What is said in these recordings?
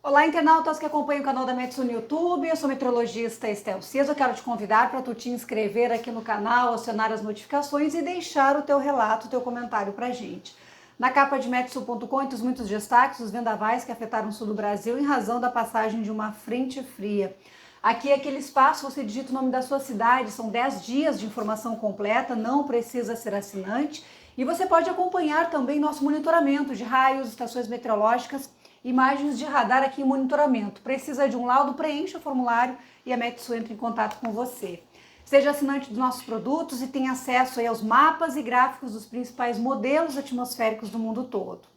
Olá, internautas que acompanham o canal da Metsu no YouTube. Eu sou a meteorologista Estel Ciso. Eu quero te convidar para tu te inscrever aqui no canal, acionar as notificações e deixar o teu relato, o teu comentário para a gente. Na capa de Metsu.com, entre os muitos destaques, os vendavais que afetaram o sul do Brasil em razão da passagem de uma frente fria. Aqui é aquele espaço, você digita o nome da sua cidade, são 10 dias de informação completa, não precisa ser assinante. E você pode acompanhar também nosso monitoramento de raios, estações meteorológicas, imagens de radar aqui em monitoramento. Precisa de um laudo? Preencha o formulário e a Metsu entra em contato com você. Seja assinante dos nossos produtos e tenha acesso aí aos mapas e gráficos dos principais modelos atmosféricos do mundo todo.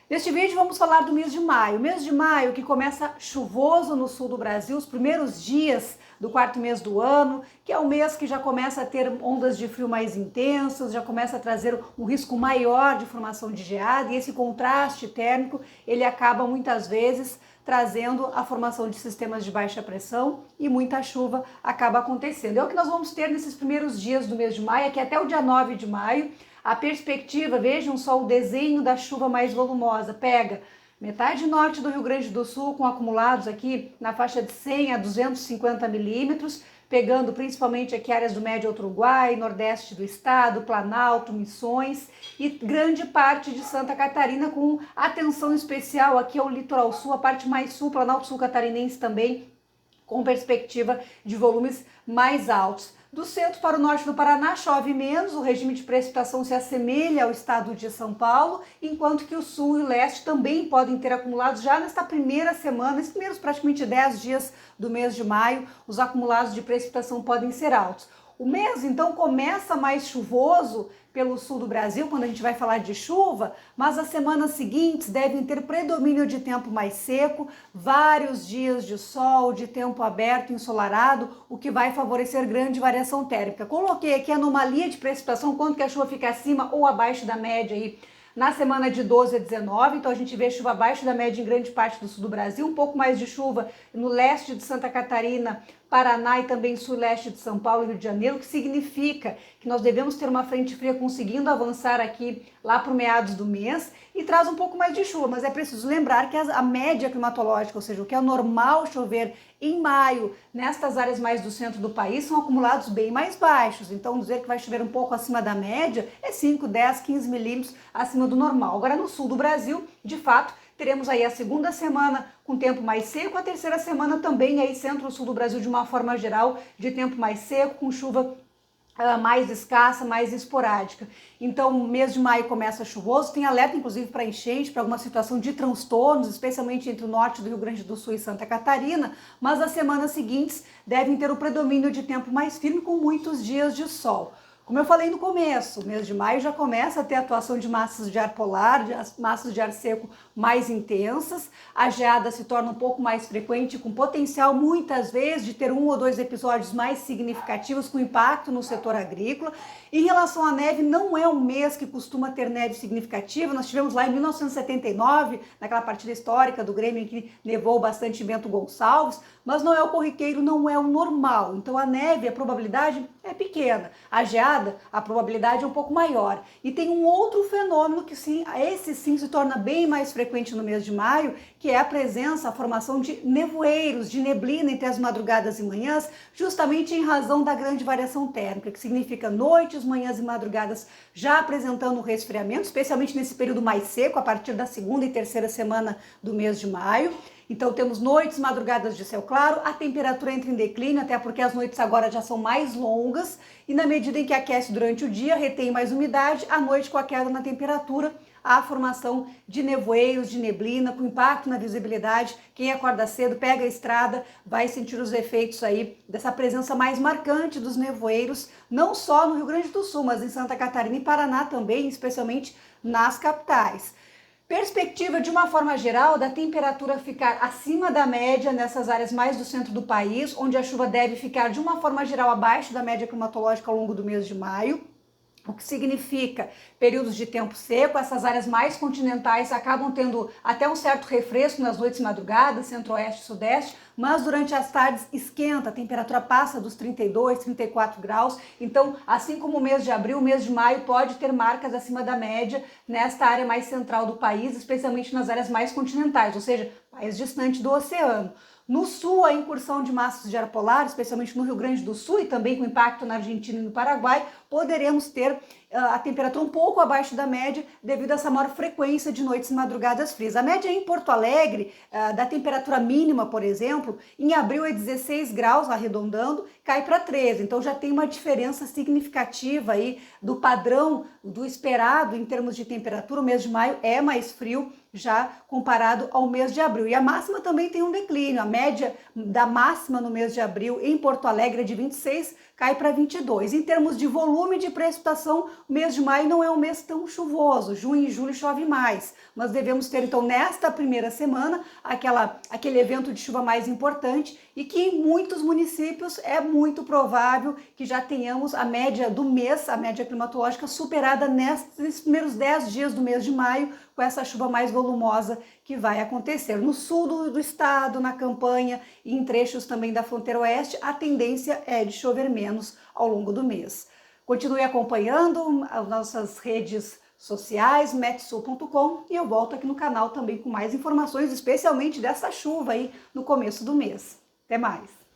Neste vídeo vamos falar do mês de maio. Mês de maio que começa chuvoso no sul do Brasil, os primeiros dias do quarto mês do ano, que é o mês que já começa a ter ondas de frio mais intensas, já começa a trazer um risco maior de formação de geada, e esse contraste térmico, ele acaba muitas vezes trazendo a formação de sistemas de baixa pressão e muita chuva acaba acontecendo. É o que nós vamos ter nesses primeiros dias do mês de maio, que é até o dia 9 de maio, a perspectiva, vejam só o desenho da chuva mais volumosa, pega metade norte do Rio Grande do Sul com acumulados aqui na faixa de 100 a 250 milímetros, pegando principalmente aqui áreas do Médio Uruguai, nordeste do estado, Planalto, Missões e grande parte de Santa Catarina, com atenção especial aqui ao litoral sul, a parte mais sul, Planalto Sul Catarinense também, com perspectiva de volumes mais altos. Do centro para o norte do Paraná chove menos, o regime de precipitação se assemelha ao estado de São Paulo, enquanto que o sul e o leste também podem ter acumulados já nesta primeira semana, nesses primeiros praticamente 10 dias do mês de maio, os acumulados de precipitação podem ser altos. O mês, então, começa mais chuvoso pelo sul do Brasil, quando a gente vai falar de chuva, mas as semanas seguintes devem ter predomínio de tempo mais seco, vários dias de sol, de tempo aberto, ensolarado, o que vai favorecer grande variação térmica. Coloquei aqui a anomalia de precipitação, quanto que a chuva fica acima ou abaixo da média aí na semana de 12 a 19, então a gente vê chuva abaixo da média em grande parte do sul do Brasil, um pouco mais de chuva no leste de Santa Catarina, Paraná e também sul-leste de São Paulo e Rio de Janeiro, o que significa que nós devemos ter uma frente fria conseguindo avançar aqui lá para meados do mês e traz um pouco mais de chuva, mas é preciso lembrar que a média climatológica, ou seja, o que é normal chover em maio nestas áreas mais do centro do país, são acumulados bem mais baixos, então dizer que vai chover um pouco acima da média é 5, 10, 15 milímetros acima do normal. Agora no sul do Brasil, de fato, teremos aí a segunda semana com tempo mais seco, a terceira semana também aí centro-sul do Brasil de uma forma geral de tempo mais seco, com chuva mais escassa, mais esporádica. Então, o mês de maio começa chuvoso, tem alerta inclusive para enchente, para alguma situação de transtornos, especialmente entre o norte do Rio Grande do Sul e Santa Catarina, mas as semanas seguintes devem ter o predomínio de tempo mais firme, com muitos dias de sol. Como eu falei no começo, o mês de maio já começa a ter atuação de massas de ar polar, de massas de ar seco mais intensas, a geada se torna um pouco mais frequente, com potencial muitas vezes de ter um ou dois episódios mais significativos com impacto no setor agrícola. Em relação à neve, não é um mês que costuma ter neve significativa, nós tivemos lá em 1979, naquela partida histórica do Grêmio em que nevou bastante em Bento Gonçalves, mas não é o corriqueiro, não é o normal. Então a neve, a probabilidade é pequena, a geada, a probabilidade é um pouco maior. E tem um outro fenômeno que sim, esse sim se torna bem mais frequente no mês de maio, que é a presença, a formação de nevoeiros, de neblina entre as madrugadas e manhãs, justamente em razão da grande variação térmica, que significa noites, manhãs e madrugadas já apresentando um resfriamento, especialmente nesse período mais seco, a partir da segunda e terceira semana do mês de maio. Então temos noites, madrugadas de céu claro, a temperatura entra em declínio, até porque as noites agora já são mais longas, e na medida em que aquece durante o dia, retém mais umidade, à noite com a queda na temperatura, há a formação de nevoeiros, de neblina, com impacto na visibilidade. Quem acorda cedo, pega a estrada, vai sentir os efeitos aí dessa presença mais marcante dos nevoeiros, não só no Rio Grande do Sul, mas em Santa Catarina e Paraná também, especialmente nas capitais. Perspectiva, de uma forma geral, da temperatura ficar acima da média nessas áreas mais do centro do país, onde a chuva deve ficar, de uma forma geral, abaixo da média climatológica ao longo do mês de maio. o que significa períodos de tempo seco. Essas áreas mais continentais acabam tendo até um certo refresco nas noites e madrugadas, centro-oeste e sudeste, mas durante as tardes esquenta, a temperatura passa dos 32, 34 graus. Então, assim como o mês de abril, o mês de maio pode ter marcas acima da média nesta área mais central do país, especialmente nas áreas mais continentais, ou seja, mais distante do oceano. No sul, a incursão de massas de ar polar, especialmente no Rio Grande do Sul e também com impacto na Argentina e no Paraguai, poderemos ter a temperatura um pouco abaixo da média devido a essa maior frequência de noites e madrugadas frias. A média em Porto Alegre, da temperatura mínima, por exemplo, em abril é 16 graus, arredondando, cai para 13. Então já tem uma diferença significativa aí do padrão, do esperado em termos de temperatura. O mês de maio é mais frio já comparado ao mês de abril. E a máxima também tem um declínio. A média da máxima no mês de abril em Porto Alegre é de 26, cai para 22. Em termos de volume de precipitação, o mês de maio não é um mês tão chuvoso. Junho e julho chove mais, mas devemos ter então nesta primeira semana aquele evento de chuva mais importante, e que em muitos municípios é muito provável que já tenhamos a média do mês, a média climatológica superada nesses primeiros 10 dias do mês de maio, com essa chuva mais volumosa que vai acontecer. No sul do estado, na campanha e em trechos também da fronteira oeste, a tendência é de chover menos ao longo do mês. Continue acompanhando as nossas redes sociais, metsul.com, e eu volto aqui no canal também com mais informações, especialmente dessa chuva aí no começo do mês. Até mais!